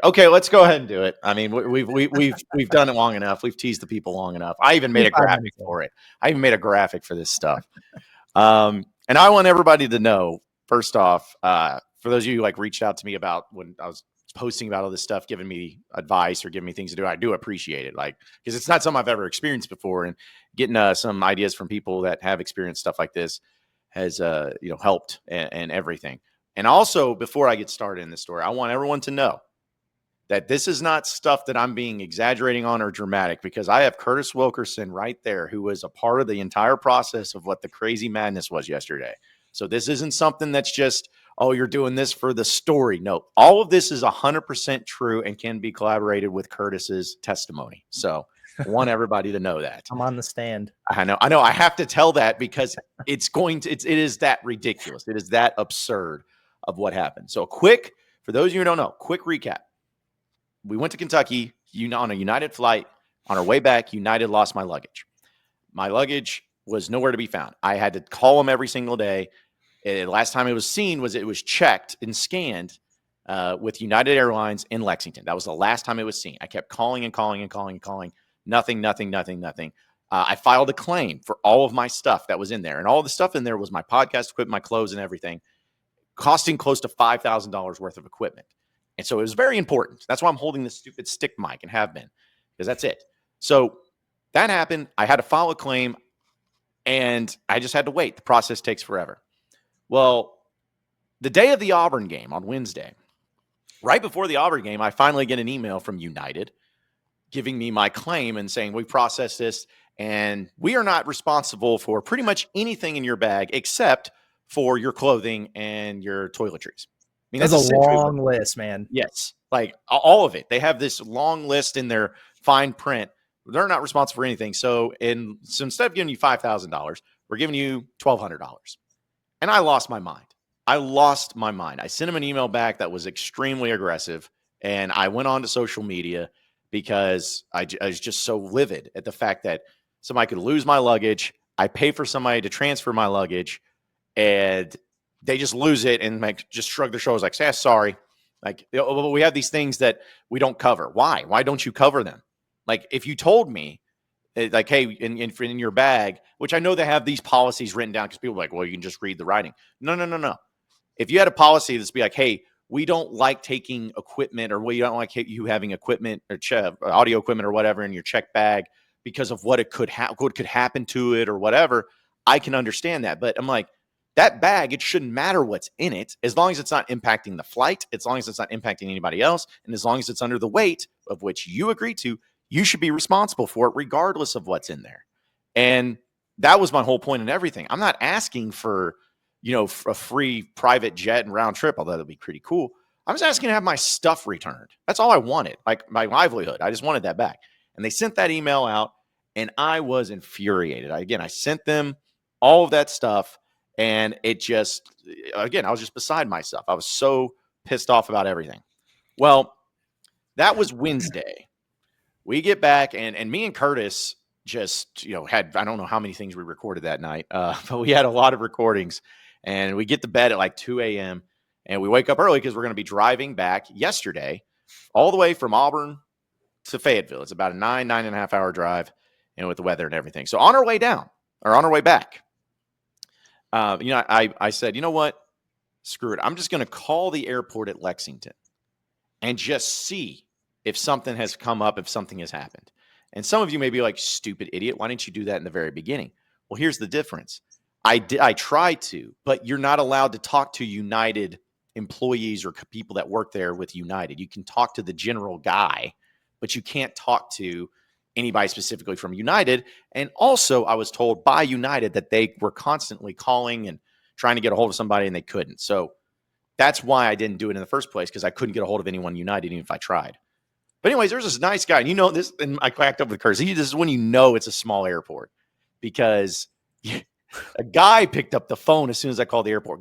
Okay, let's go ahead and do it. I mean, we've done it long enough. We've teased the people long enough. I even made a graphic for it. I even made a graphic for this stuff. And I want everybody to know, first off, for those of you who like reached out to me about when I was posting about all this stuff, giving me advice or giving me things to do, I do appreciate it. Like, because it's not something I've ever experienced before, and getting some ideas from people that have experienced stuff like this has helped and everything. And also, before I get started in this story, I want everyone to know that this is not stuff that I'm being exaggerating on or dramatic, because I have Curtis Wilkerson right there, who was a part of the entire process of what the crazy madness was yesterday. So this isn't something that's just, oh, you're doing this for the story. No, all of this is 100% true and can be collaborated with Curtis's testimony. So I want everybody to know that. I'm on the stand. I know. I have to tell that because it is that ridiculous. It is that absurd of what happened. So for those of you who don't know, quick recap. We went to Kentucky on a United flight. On our way back, United lost my luggage. My luggage was nowhere to be found. I had to call them every single day. Last time it was seen it was checked and scanned with United Airlines in Lexington. That was the last time it was seen. I kept calling and calling and calling and calling. Nothing. I filed a claim for all of my stuff that was in there. And all the stuff in there was my podcast equipment, my clothes and everything, costing close to $5,000 worth of equipment. And so it was very important. That's why I'm holding this stupid stick mic and have been, because that's it. So that happened. I had to file a claim and I just had to wait. The process takes forever. Well, the day of the Auburn game on Wednesday, right before the Auburn game, I finally get an email from United giving me my claim and saying, we processed this and we are not responsible for pretty much anything in your bag except for your clothing and your toiletries. I mean, that's a long list, man. Yes. Like all of it. They have this long list in their fine print. They're not responsible for anything. So instead of giving you $5,000, we're giving you $1,200. And I lost my mind. I sent him an email back that was extremely aggressive. And I went on to social media because I was just so livid at the fact that somebody could lose my luggage. I pay for somebody to transfer my luggage, and they just lose it and just shrug their shoulders like, say, sorry. Like, we have these things that we don't cover. Why? Why don't you cover them? Like, if you told me, like, hey, in your bag, which I know they have these policies written down because people are like, well, you can just read the writing. No. If you had a policy that's be like, hey, we don't like taking equipment, or we don't like you having equipment or audio equipment or whatever in your check bag because of what could happen to it or whatever, I can understand that. But I'm like, that bag, it shouldn't matter what's in it, as long as it's not impacting the flight, as long as it's not impacting anybody else, and as long as it's under the weight of which you agree to, you should be responsible for it regardless of what's in there. And that was my whole point in everything. I'm not asking for, a free private jet and round trip, although that'd be pretty cool. I was asking to have my stuff returned. That's all I wanted, like my livelihood. I just wanted that back. And they sent that email out, and I was infuriated. I sent them all of that stuff. And it just, again, I was just beside myself. I was so pissed off about everything. Well, that was Wednesday. We get back, and me and Curtis just, had, I don't know how many things we recorded that night, but we had a lot of recordings. And we get to bed at like 2 a.m. and we wake up early because we're going to be driving back yesterday all the way from Auburn to Fayetteville. It's about a 9.5 hour drive, and with the weather and everything. So on our way back, I said, you know what? Screw it. I'm just going to call the airport at Lexington and just see if something has come up, if something has happened. And some of you may be like, stupid idiot, why didn't you do that in the very beginning? Well, here's the difference. I tried to, but you're not allowed to talk to United employees or people that work there with United. You can talk to the general guy, but you can't talk to anybody specifically from United. And also, I was told by United that they were constantly calling and trying to get a hold of somebody, and they couldn't. So that's why I didn't do it in the first place, because I couldn't get a hold of anyone United, even if I tried. But anyways, there's this nice guy, and this, and I cracked up with Curtis. This is when it's a small airport, because a guy picked up the phone as soon as I called the airport.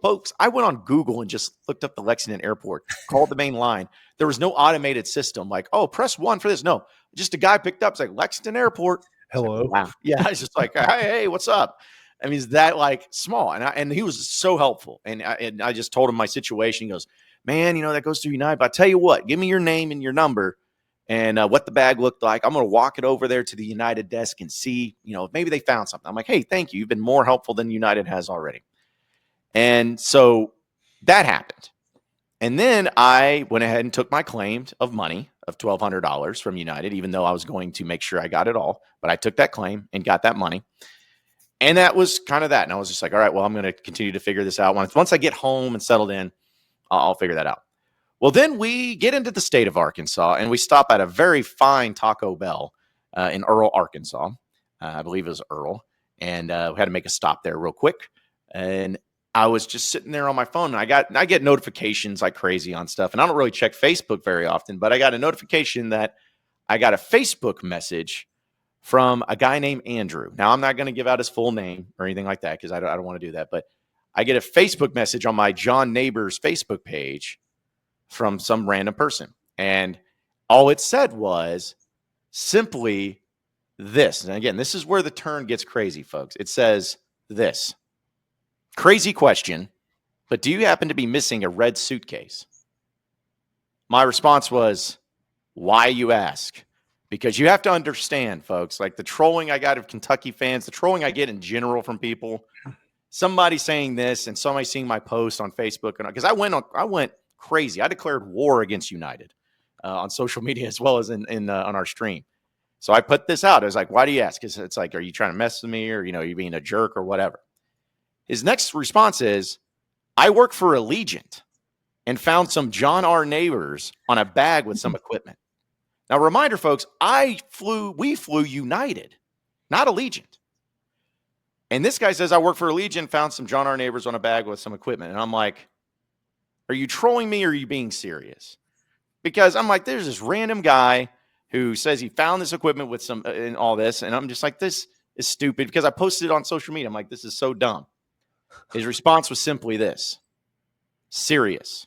Folks, I went on Google and just looked up the Lexington airport, called the main line. There was no automated system like, oh, press 1 for this. No, just a guy picked up. It's like, Lexington airport. Hello. Like, wow. Yeah. It's just like, hey, what's up? I mean, is that like small? And he was so helpful. And I just told him my situation. He goes, man, that goes through United. But I tell you what, give me your name and your number and what the bag looked like. I'm going to walk it over there to the United desk and see, maybe they found something. I'm like, hey, thank you. You've been more helpful than United has already. And so that happened. And then I went ahead and took my claim of money of $1,200 from United, even though I was going to make sure I got it all. But I took that claim and got that money. And that was kind of that. And I was just like, all right, well, I'm going to continue to figure this out. Once I get home and settled in, I'll figure that out. Well, then we get into the state of Arkansas, and we stop at a very fine Taco Bell in Earl, Arkansas. I believe it was Earl. And we had to make a stop there real quick. And I was just sitting there on my phone, and I get notifications like crazy on stuff. And I don't really check Facebook very often, but I got a notification that I got a Facebook message from a guy named Andrew. Now, I'm not going to give out his full name or anything like that because I don't want to do that. But I get a Facebook message on my John Nabors Facebook page from some random person. And all it said was simply this. And again, this is where the turn gets crazy, folks. It says this. Crazy question, but do you happen to be missing a red suitcase? My response was, why you ask? Because you have to understand, folks, like the trolling I got of Kentucky fans, the trolling I get in general from people, somebody saying this and somebody seeing my post on Facebook. Because I went crazy. I declared war against United on social media as well as on our stream. So I put this out. I was like, why do you ask? Because it's like, are you trying to mess with me or, you being a jerk or whatever? His next response is, I work for Allegiant and found some John R. Nabors on a bag with some equipment. Now, reminder, folks, we flew United, not Allegiant. And this guy says, I work for Allegiant, found some John R. Nabors on a bag with some equipment. And I'm like, are you trolling me or are you being serious? Because I'm like, there's this random guy who says he found this equipment with some and all this. And I'm just like, this is stupid because I posted it on social media. I'm like, this is so dumb. His response was simply this. Serious.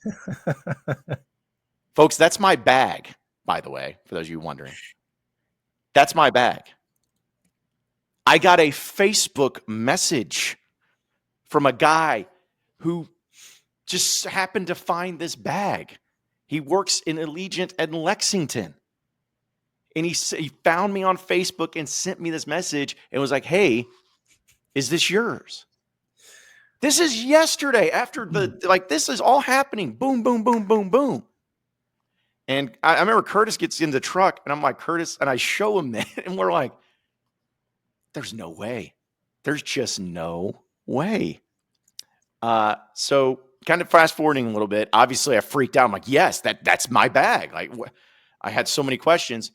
Folks, that's my bag, by the way, for those of you wondering. That's my bag. I got a Facebook message from a guy who just happened to find this bag. He works in Allegiant in Lexington. And he found me on Facebook and sent me this message and was like, hey, is this yours? This is yesterday after this is all happening. Boom, boom, boom, boom, boom. And I remember Curtis gets in the truck and I'm like, Curtis, and I show him that. And we're like, there's no way. There's just no way. So kind of fast forwarding a little bit, obviously I freaked out. I'm like, yes, that's my bag. Like I had so many questions.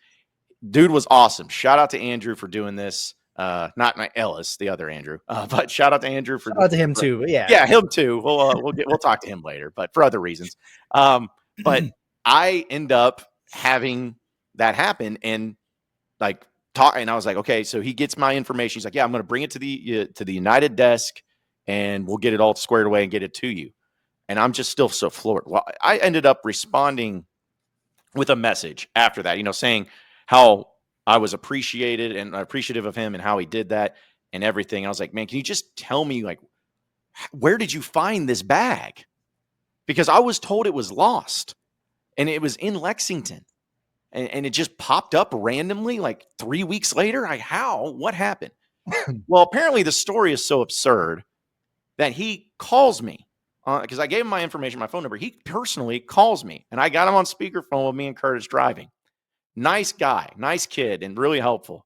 Dude was awesome. Shout out to Andrew for doing this. Not my Ellis, the other Andrew, but shout out to Andrew for shout out to him too. Yeah, him too. We'll talk to him later, but for other reasons. But I end up having that happen and and I was like, okay, so he gets my information. He's like, yeah, I'm going to bring it to the United desk and we'll get it all squared away and get it to you. And I'm just still so floored. Well, I ended up responding with a message after that, saying how I was appreciated and appreciative of him and how he did that and everything. I was like, man, can you just tell me, where did you find this bag? Because I was told it was lost and it was in Lexington and it just popped up randomly 3 weeks later. What happened? Well, apparently the story is so absurd that he calls me because I gave him my information, my phone number. He personally calls me and I got him on speakerphone with me and Curtis driving. Nice guy, nice kid, and really helpful.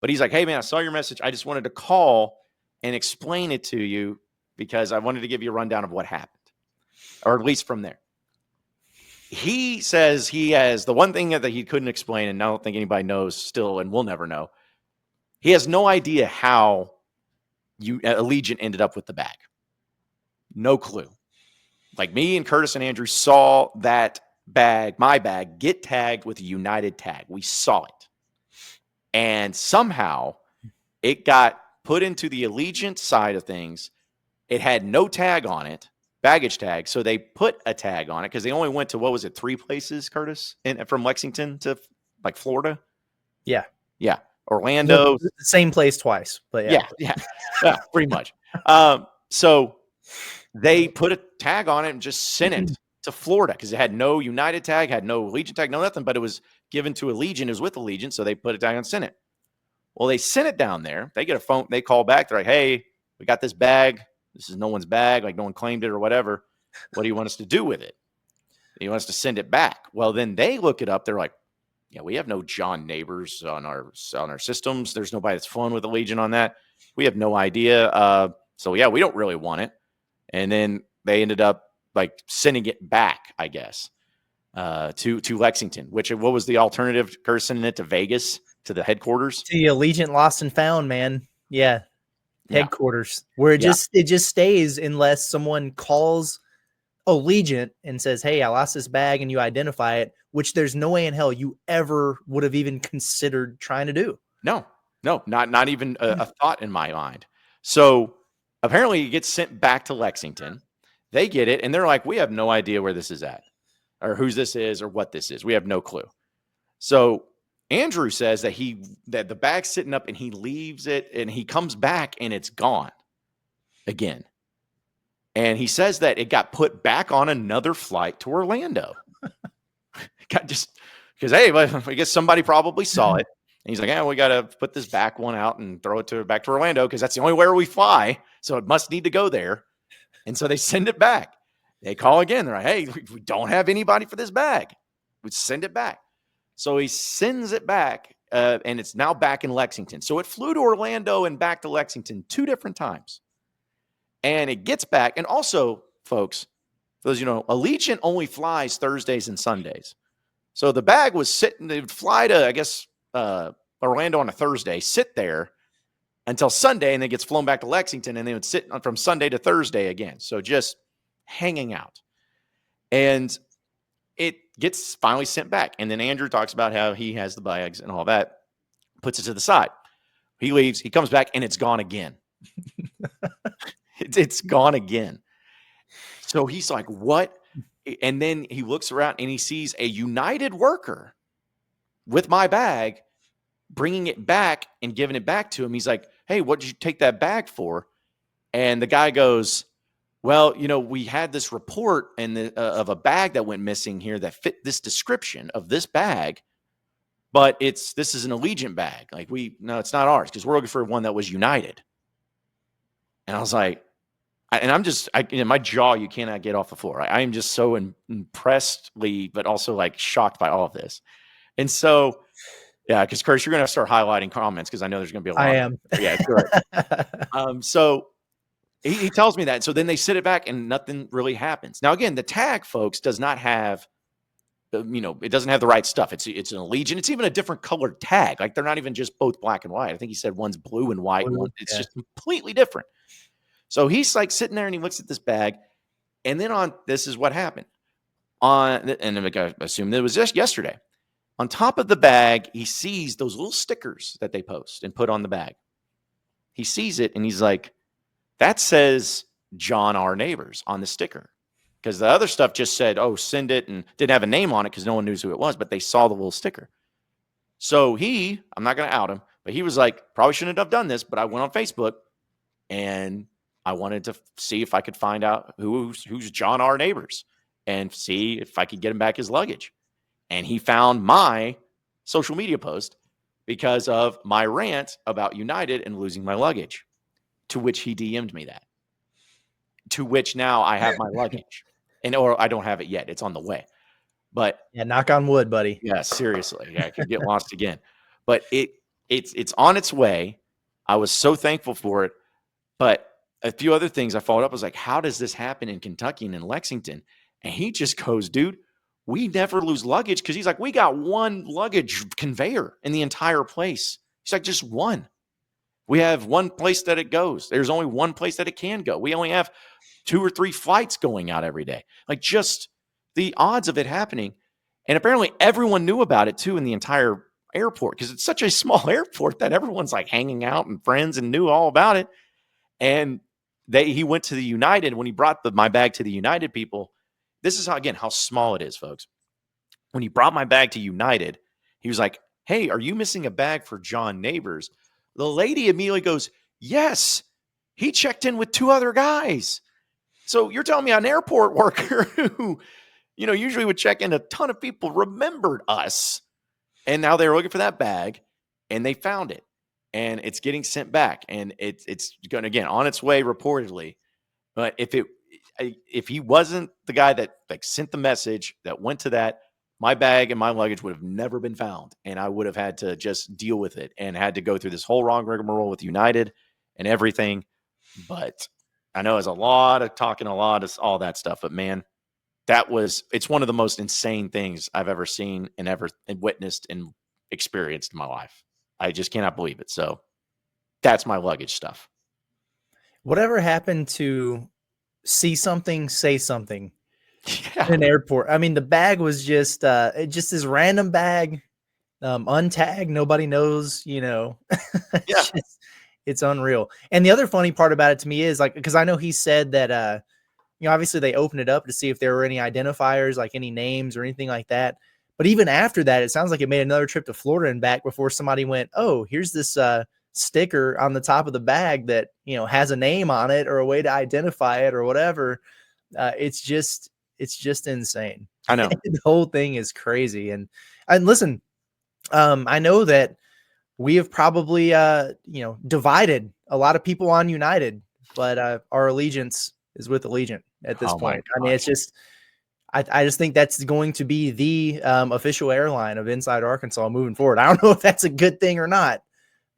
But he's like, hey, man, I saw your message. I just wanted to call and explain it to you because I wanted to give you a rundown of what happened, or at least from there. He says he has the one thing that he couldn't explain, and I don't think anybody knows still, and we'll never know. He has no idea how Allegiant ended up with the bag. No clue. Like me and Curtis and Andrew saw that bag, my bag, get tagged with a United tag. We saw it. And somehow it got put into the Allegiant side of things. It had no tag on it, baggage tag. So they put a tag on it because they only went to, 3 places, Curtis, from Lexington to Florida? Yeah. Yeah. Orlando. The same place twice, but yeah, pretty much. So they put a tag on it and just sent it to Florida because it had no United tag, had no Allegiant tag, no nothing, but it was given to Allegiant. It was with Allegiant, so they put it down and sent it. Well, they sent it down there. They get a phone. They call back. They're like, hey, we got this bag. This is no one's bag. Like no one claimed it or whatever. What do you want us to do with it? You want us to send it back? Well, then they look it up. They're like, yeah, we have no John Nabors on our systems. There's nobody that's flown with Allegiant on that. We have no idea. So yeah, we don't really want it. And then they ended up like sending it back, I guess, to Lexington. What was the alternative? Kurt, sending it to Vegas to the headquarters. To the Allegiant Lost and Found, man. Yeah, headquarters where it just stays unless someone calls Allegiant and says, hey, I lost this bag, and you identify it, which there's no way in hell you ever would have even considered trying to do. No, not even a thought in my mind. So apparently it gets sent back to Lexington. They get it, and they're like, we have no idea where this is at or whose this is or what this is. We have no clue. So Andrew says that the bag's sitting up and he leaves it and he comes back and it's gone again. And he says that it got put back on another flight to Orlando. Just because, hey, I guess somebody probably saw it. And he's like, yeah, we got to put this back one out and throw it back to Orlando because that's the only way we fly. So it must need to go there. And so they send it back. They call again. They're like, hey, we don't have anybody for this bag. We send it back. So he sends it back, and it's now back in Lexington. So it flew to Orlando and back to Lexington 2 different times. And it gets back. And also, folks, for those you know, Allegiant only flies Thursdays and Sundays. So the bag was sitting, they would fly to, I guess, Orlando on a Thursday, sit there until Sunday, and then gets flown back to Lexington, and they would sit from Sunday to Thursday again. So just hanging out. And it gets finally sent back. And then Andrew talks about how he has the bags and all that, puts it to the side. He leaves, he comes back, and it's gone again. It's gone again. So he's like, what? And then he looks around and he sees a United worker with my bag bringing it back and giving it back to him. He's like, hey, what did you take that bag for? And the guy goes, well, you know, we had this report of a bag that went missing here that fit this description of this bag, but this is an Allegiant bag. Like no, it's not ours because we're looking for one that was United. And I was like, my jaw, you cannot get off the floor. I am just so impressedly, but also like shocked by all of this. And so, yeah, because Curtis, you're going to start highlighting comments because I know there's going to be a lot. I am. Yeah, correct. So he tells me that. So then they sit it back and nothing really happens. Now, again, the tag, folks, does not have, it doesn't have the right stuff. It's an Allegiant. It's even a different colored tag. Like they're not even just both black and white. I think he said one's blue and white. It's just completely different. So he's like sitting there and he looks at this bag. And then this is what happened. And I assume it was just yesterday. On top of the bag, he sees those little stickers that they post and put on the bag. He sees it and he's like, that says John R. Nabors on the sticker. Because the other stuff just said, oh, send it, and didn't have a name on it because no one knew who it was, but they saw the little sticker. So I'm not going to out him, but he was like, probably shouldn't have done this, but I went on Facebook and I wanted to see if I could find out who's John R. Nabors and see if I could get him back his luggage. And he found my social media post because of my rant about United and losing my luggage, to which he DM'd me that, to which now I have my luggage. Or I don't have it yet. It's on the way. But yeah, knock on wood, buddy. Yeah, seriously. Yeah, I could get lost again. But it's on its way. I was so thankful for it. But a few other things I followed up. I was like, how does this happen in Kentucky and in Lexington? And he just goes, dude, we never lose luggage, because he's like, we got one luggage conveyor in the entire place. He's like, just one. We have one place that it goes. There's only one place that it can go. We only have 2 or 3 flights going out every day. Like, just the odds of it happening. And apparently everyone knew about it too in the entire airport, because it's such a small airport that everyone's like hanging out and friends and knew all about it. And he went to the United. When he brought my bag to the United people, this is how small it is, folks. When he brought my bag to United, he was like, hey, are you missing a bag for John Nabors? The lady immediately goes, yes, he checked in with 2 other guys. So you're telling me an airport worker who usually would check in. A ton of people remembered us, and now they're looking for that bag, and they found it, and it's getting sent back, and it's going again on its way reportedly. But if he wasn't the guy that like sent the message that went to that, my bag and my luggage would have never been found, and I would have had to just deal with it and had to go through this whole wrong rigmarole with United and everything. But I know there's a lot of talking, a lot of all that stuff. But man, it's one of the most insane things I've ever seen and ever witnessed and experienced in my life. I just cannot believe it. So that's my luggage stuff. Whatever happened to see something, say something Yeah. in an airport? I mean, the bag was just this random bag, untagged. Nobody knows, Yeah. It's unreal. And the other funny part about it to me is like, because I know he said that, obviously they opened it up to see if there were any identifiers, like any names or anything like that. But even after that, it sounds like it made another trip to Florida and back before somebody went, oh, here's this sticker on the top of the bag that, has a name on it or a way to identify it or whatever. It's just insane. I know. The whole thing is crazy. And listen, I know that we have probably, divided a lot of people on United, but our allegiance is with Allegiant at this point. I mean, it's just, I just think that's going to be the official airline of Inside Arkansas moving forward. I don't know if that's a good thing or not,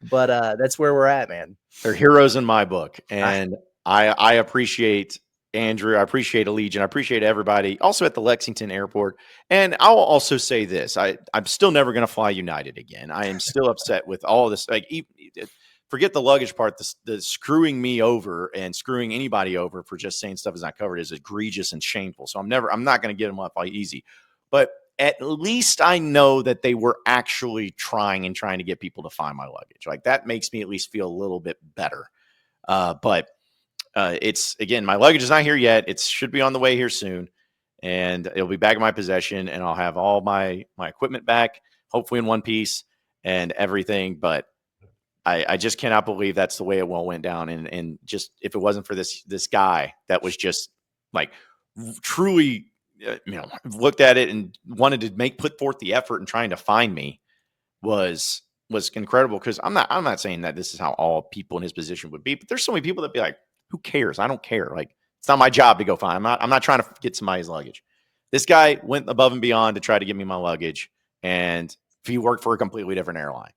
but that's where we're at, man. They're heroes in my book. And I appreciate Andrew. I appreciate Allegiant. I appreciate everybody also at the Lexington airport. And I'll also say this, I'm still never going to fly United again. I am still upset with all this. Like, forget the luggage part. The screwing me over and screwing anybody over for just saying stuff is not covered is egregious and shameful. So I'm not going to get them up easy. But at least I know that they were actually trying to get people to find my luggage. Like, that makes me at least feel a little bit better. But it's, again, my luggage is not here yet. It should be on the way here soon, and it'll be back in my possession, and I'll have all my equipment back, hopefully in one piece and everything. But I just cannot believe that's the way it went down. And just, if it wasn't for this guy that was just like truly, looked at it and wanted to put forth the effort in trying to find me was incredible. Cause I'm not saying that this is how all people in his position would be, but there's so many people that be like, who cares? I don't care. Like, it's not my job to go find. I'm not trying to get somebody's luggage. This guy went above and beyond to try to get me my luggage. And if he worked for a completely different airline,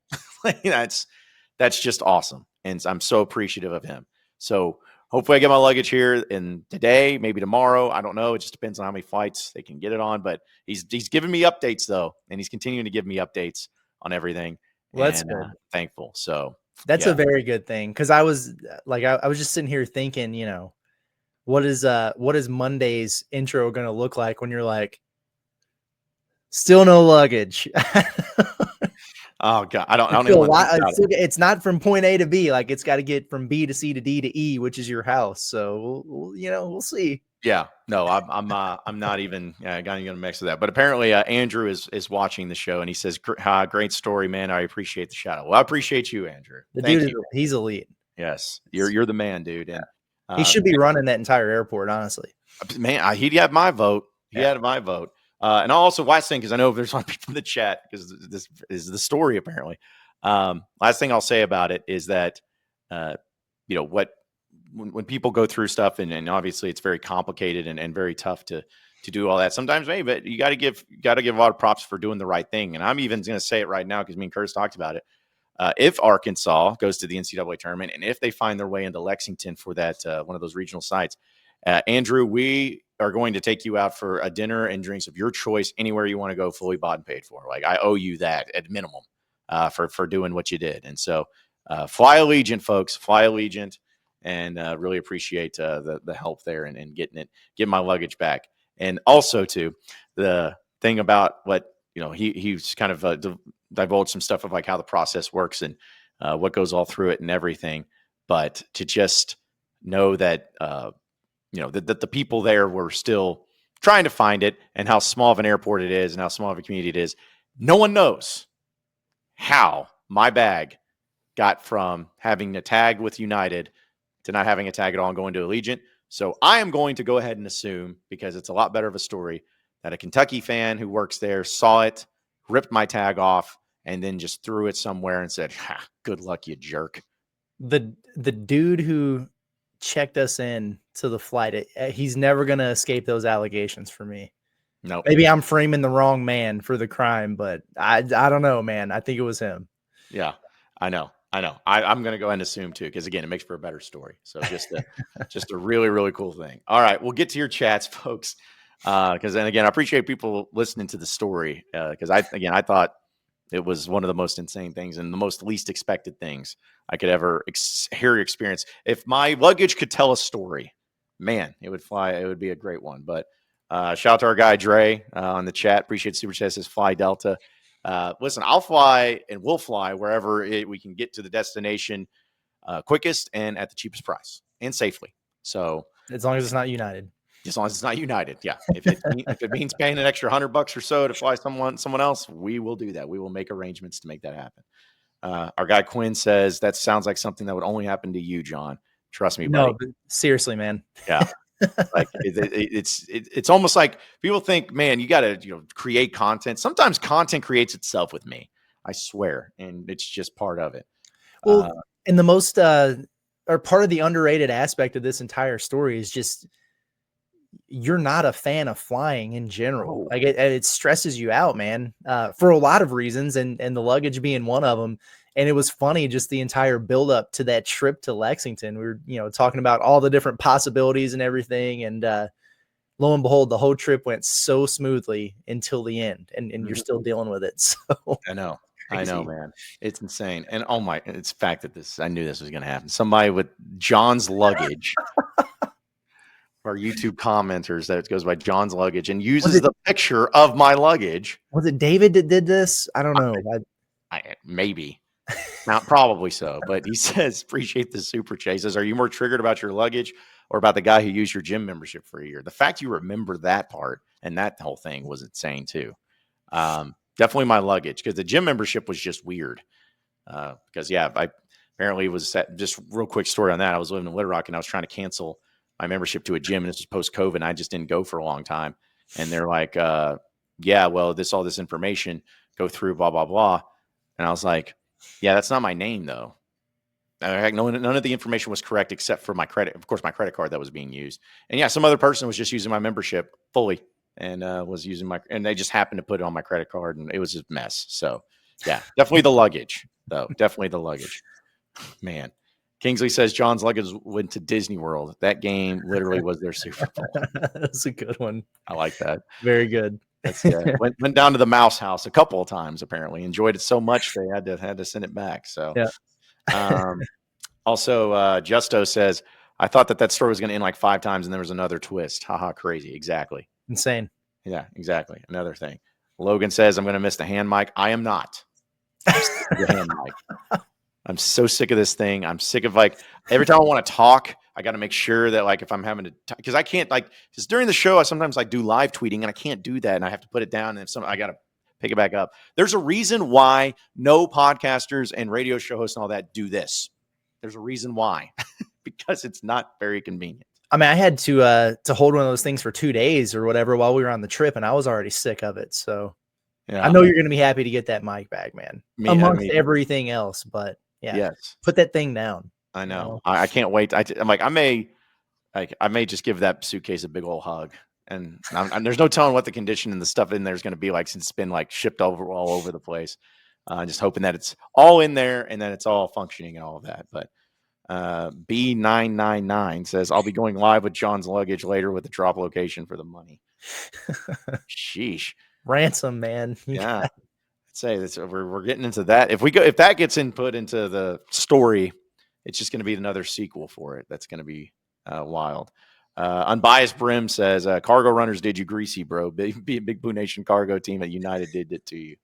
that's just awesome. And I'm so appreciative of him. So hopefully I get my luggage here in today, maybe tomorrow. I don't know. It just depends on how many flights they can get it on, but he's giving me updates though. And he's continuing to give me updates on everything. Well, that's good. Thankful. So that's a very good thing. Cause I was just sitting here thinking, what is Monday's intro going to look like when you're like, still no luggage? Oh God, I don't even want to think about it. It's not from point A to B. Like, it's got to get from B to C to D to E, which is your house. So we'll see. Yeah, no, I'm not even going to mix with that. But apparently, Andrew is watching the show, and he says, "Great story, man. I appreciate the shout out." Well, I appreciate you, Andrew. He's elite. Yes, you're the man, dude. And he should be running that entire airport, honestly. Man, he'd have my vote. He had my vote. And I'll also, last thing, because I know there's a lot of people in the chat, because this is the story apparently. Last thing I'll say about it is that, when people go through stuff, and obviously it's very complicated and very tough to do all that. Sometimes maybe, but you got to give a lot of props for doing the right thing. And I'm even going to say it right now, because me and Curtis talked about it. If Arkansas goes to the NCAA tournament, and if they find their way into Lexington for that one of those regional sites, Andrew, we are going to take you out for a dinner and drinks of your choice anywhere you want to go, fully bought and paid for. Like, I owe you that at minimum for doing what you did. And so fly Allegiant, folks, fly Allegiant, and really appreciate the help there and getting my luggage back. And also too, the thing about what, he's kind of divulged some stuff of like how the process works and what goes all through it and everything. But to just know that, that the people there were still trying to find it, and how small of an airport it is and how small of a community it is. No one knows how my bag got from having a tag with United to not having a tag at all and going to Allegiant. So I am going to go ahead and assume, because it's a lot better of a story, that a Kentucky fan who works there saw it, ripped my tag off, and then just threw it somewhere and said, "Good luck, you jerk." The dude who checked us in to the flight, he's never going to escape those allegations for me. No, nope. Maybe I'm framing the wrong man for the crime, but I don't know, man. I think it was him. Yeah, I know. I'm going to go ahead and assume too, because again, it makes for a better story. So just a really, really cool thing. All right, we'll get to your chats, folks. Because then again, I appreciate people listening to the story. Because I thought it was one of the most insane things and the most least expected things I could ever hear or experience. If my luggage could tell a story, man, it would fly. It would be a great one. But shout out to our guy Dre on the chat. Appreciate Super Chat says Fly Delta. Listen, I'll fly and we'll fly wherever we can get to the destination quickest and at the cheapest price and safely. So as long as it's not United. As long as it's not United, yeah. If it means paying an extra $100 or so to fly someone else, we will do that. We will make arrangements to make that happen. Our guy Quinn says that sounds like something that would only happen to you, John. Trust me, buddy. No, seriously, man. Yeah, like it's almost like people think, man, you got to create content. Sometimes content creates itself with me. I swear, and it's just part of it. Well, and the most or part of the underrated aspect of this entire story is just, you're not a fan of flying in general. Like it stresses you out, man, for a lot of reasons, and the luggage being one of them. And it was funny, just the entire buildup to that trip to Lexington. We were, talking about all the different possibilities and everything. And lo and behold, the whole trip went so smoothly until the end, and you're still dealing with it. So I know, man, it's insane. And it's the fact that I knew this was going to happen. Somebody with John's luggage. Our YouTube commenters that it goes by John's luggage and uses the picture of my luggage. Was it David that did this? I don't know. Maybe. Not probably so, but he says, appreciate the super chat. He says, are you more triggered about your luggage or about the guy who used your gym membership for a year? The fact you remember that part and that whole thing was insane too. Definitely my luggage, because the gym membership was just weird. Because I apparently was just real quick story on that. I was living in Little Rock and I was trying to cancel my membership to a gym, and this was post-COVID, and I just didn't go for a long time. And they're like, all this information, go through, blah, blah, blah. And I was like, yeah, that's not my name, though. None of the information was correct except for my credit card that was being used. And yeah, some other person was just using my membership fully and was using and they just happened to put it on my credit card, and it was a mess. So yeah, definitely the luggage, though. Definitely the luggage. Man. Kingsley says John's luggage went to Disney World. That game literally was their Super Bowl. That's a good one. I like that. Very good. That's went down to the Mouse House a couple of times. Apparently, enjoyed it so much they had to send it back. So, yeah. Also, Justo says, I thought that story was going to end like 5 times, and there was another twist. Haha, crazy. Exactly. Insane. Yeah, exactly. Another thing. Logan says, I'm going to miss the hand mic. I am not. The hand mic. I'm so sick of this thing. I'm sick of every time I want to talk, I got to make sure that if I'm having to, because I can't because during the show, I sometimes do live tweeting and I can't do that. And I have to put it down. And I got to pick it back up. There's a reason why no podcasters and radio show hosts and all that do this. There's a reason why, because it's not very convenient. I mean, I had to hold one of those things for 2 days or whatever while we were on the trip, and I was already sick of it. So yeah, I know you're going to be happy to get that mic back, man, amongst everything else, but yeah. Yes. Put that thing down. I know. I can't wait. I'm like, I may just give that suitcase a big old hug. And there's no telling what the condition and the stuff in there is going to be like, since it's been shipped all over the place. Just hoping that it's all in there and that it's all functioning and all of that. But B999 says, I'll be going live with John's luggage later with the drop location for the money. Sheesh. Ransom, man. Yeah. Say this, we're getting into that. If that gets input into the story, it's just going to be another sequel for it. That's going to be wild. Unbiased Brim says, cargo runners did you greasy, bro. Big Boo Nation cargo team at United did it to you.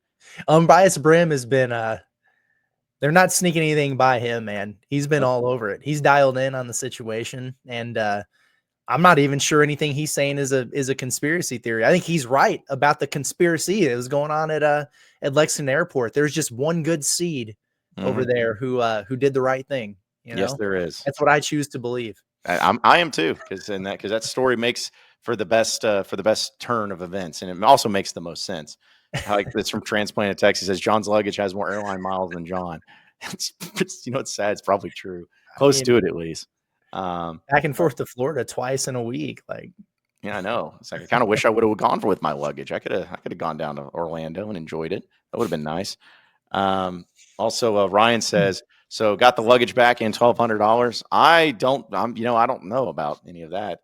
Unbiased Brim has been they're not sneaking anything by him, man. He's been all over it. He's dialed in on the situation, and I'm not even sure anything he's saying is a conspiracy theory. I think he's right about the conspiracy that was going on at Lexington Airport. There's just one good seed over there who did the right thing. Yes, there is. That's what I choose to believe. I am too, because that story makes for the best turn of events, and it also makes the most sense. Like this from Transplanted Texas says John's luggage has more airline miles than John. It's sad. It's probably true. Close to it at least. Back and forth to Florida twice in a week. Like, yeah, I know. It's like I kind of wish I would have gone with my luggage. I could have gone down to Orlando and enjoyed it. That would have been nice. Also, Ryan says, so got the luggage back in $1,200. I don't know about any of that.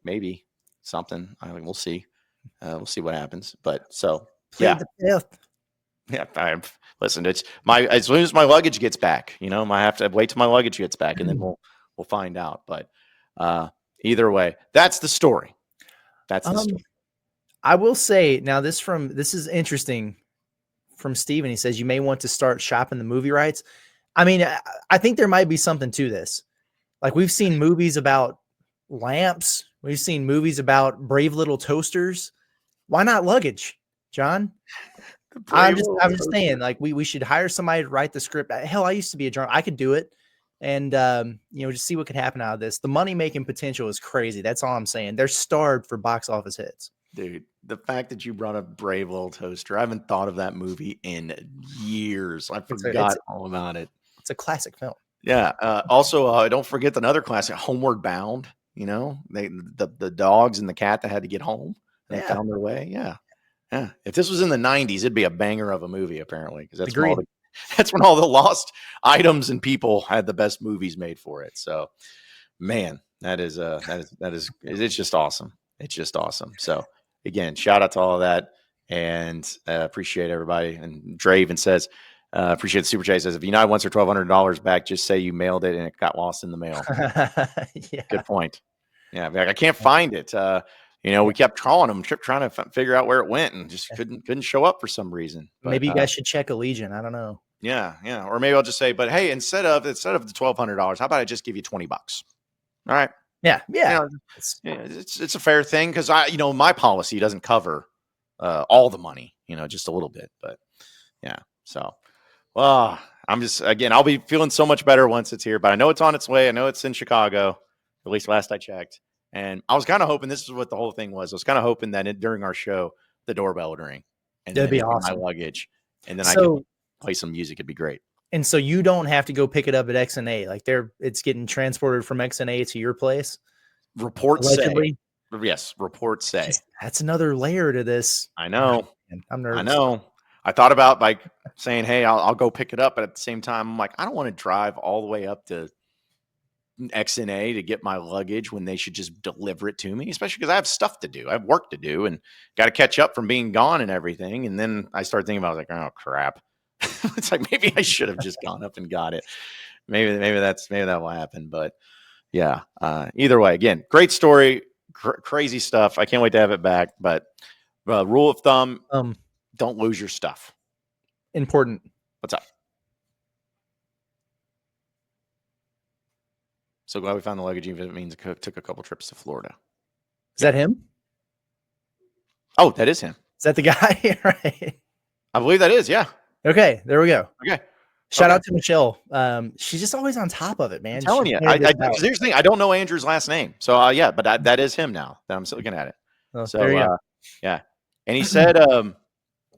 Maybe something. I mean, we'll see. We'll see what happens. But so yeah. Yeah, listen. It's as soon as my luggage gets back, I have to wait till my luggage gets back, and then we'll find out. But either way, that's the story. That's the story. I will say now, this is interesting from Steven. He says you may want to start shopping the movie rights. I mean, I think there might be something to this. Like, we've seen movies about lamps. We've seen movies about brave little toasters. Why not luggage, John? I'm just saying, like, we should hire somebody to write the script. Hell, I used to be a journalist. I could do it. And, just see what could happen out of this. The money-making potential is crazy. That's all I'm saying. They're starved for box office hits. Dude, the fact that you brought up Brave Little Toaster, I haven't thought of that movie in years. I forgot all about it. It's a classic film. Yeah. Also, don't forget another classic, Homeward Bound. The dogs and the cat that had to get home. And they found their way. Yeah. Yeah. If this was in the 90s, it'd be a banger of a movie, apparently. Because that's when all the lost items and people had the best movies made for it. So, man, it's just awesome. It's just awesome. So, again, shout out to all of that, and appreciate everybody. And Draven says, appreciate the super chat. He says, if United wants their $1,200 back, just say you mailed it and it got lost in the mail. Yeah. Good point. Yeah, I can't find it. We kept calling them, trying to figure out where it went, and just couldn't show up for some reason. But, maybe you guys should check Allegiant. I don't know. Yeah. Or maybe I'll just say, but hey, instead of the $1,200, how about I just give you $20? All right. Yeah. It's a fair thing, because my policy doesn't cover all the money, just a little bit. But yeah. So, I'll be feeling so much better once it's here. But I know it's on its way. I know it's in Chicago, at least last I checked. And I was kind of hoping this is what the whole thing was. I was kind of hoping that during our show, the doorbell would ring, and that'd be awesome. My luggage, and then I could play some music. It'd be great. And so you don't have to go pick it up at XNA. Like, it's getting transported from XNA to your place. Reports say. Yes, reports say. That's another layer to this. I know. I'm nervous. I know. I thought about saying, hey, I'll go pick it up. But at the same time, I'm like, I don't want to drive all the way up to XNA to get my luggage when they should just deliver it to me, especially because I have stuff to do. I have work to do and got to catch up from being gone and everything. And then I start thinking about, oh, crap. It's like, maybe I should have just gone up and got it. Maybe that will happen. But yeah, either way, again, great story, crazy stuff. I can't wait to have it back. But rule of thumb, don't lose your stuff. Important. What's up? So glad we found the luggage, even if it means it took a couple trips to Florida. Is that him? Oh, that is him. Is that the guy? Right. I believe that is. Yeah. Okay. There we go. Okay. Shout out to Michelle. She's just always on top of it, man. I'm telling you. Here's the thing. I don't know Andrew's last name. So, but that is him now that I'm looking at it. Oh, so, yeah. And he said,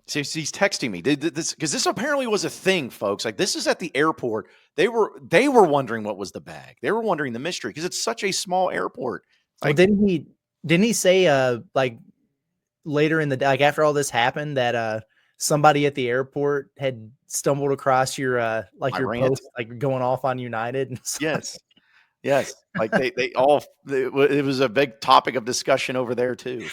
so he's texting me because this apparently was a thing, folks. Like, this is at the airport. They were wondering what was the bag. They were wondering the mystery because it's such a small airport. Like, well, didn't he say like later in the day, like after all this happened, that somebody at the airport had stumbled across your post, like going off on United? Yes. Like it was a big topic of discussion over there too.